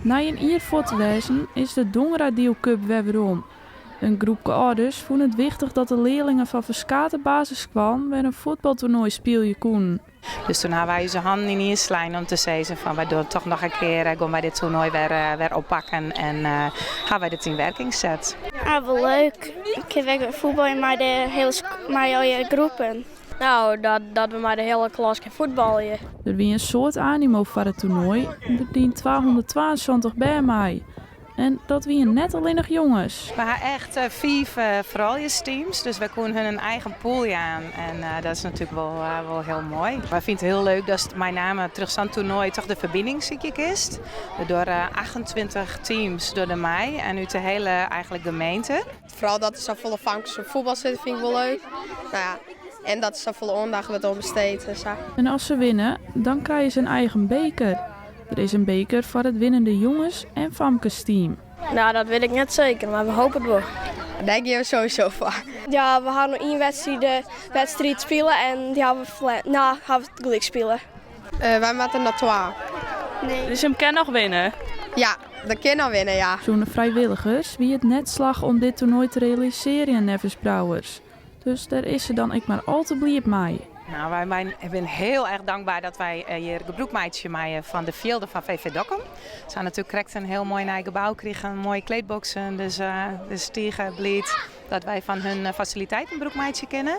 Na een jaar voor te wezen is de Dongradio Cup weer om. Een groepje ouders vonden het wichtig dat de leerlingen van verschillende basis kwamen waar een voetbaltoernooi spelen konden. Dus toen hebben wij onze handen in eerste lijn om te zeggen van wij doen toch nog een keer, gaan wij dit toernooi weer oppakken en gaan wij dit in werking zetten. Ja, wel leuk. Ik heb voetballen met de hele groepen. Nou, dat we maar de hele klas gaan voetballen. Er was een soort animo voor het toernooi. Er dient 222 bij mij. En dat waren net alleen nog jongens. We hebben echt 5 vrouwenteams, dus wij kunnen hun een eigen pool aan. En dat is natuurlijk wel heel mooi. Wij vinden het heel leuk dat het met name terug aan het toernooi toch de verbinding ziek is. Door 28 teams door de mei en uit de hele eigenlijk gemeente. Vooral dat er zo volle vangst op voetbal zit, vind ik wel leuk. Nou ja, en dat er zo volle aandacht wordt om besteed. En als ze winnen, dan krijgen ze een eigen beker. Er is een beker voor het winnende jongens- en famkes-team. Nou, dat weet ik net zeker, maar we hopen het wel. Daar gaan we sowieso voor. Ja, we gaan nog één wedstrijd spelen en die gaan we gelijk spelen. Wij moeten naar 12. Nee. Dus hem kan nog winnen? Ja, dat kan nog winnen, ja. Zonder vrijwilligers wie het net slag om dit toernooi te realiseren in Nevis Brouwers. Dus daar is ze dan ik maar al te blij mee. Nou, wij zijn heel erg dankbaar dat wij hier een gebroekmeidje maken van de velden van VV Dokkum. Ze hebben natuurlijk correct een heel mooi nieuw gebouw kregen, mooie kleedboxen, dus tegen blij dat wij van hun faciliteit een broekmeidje kennen.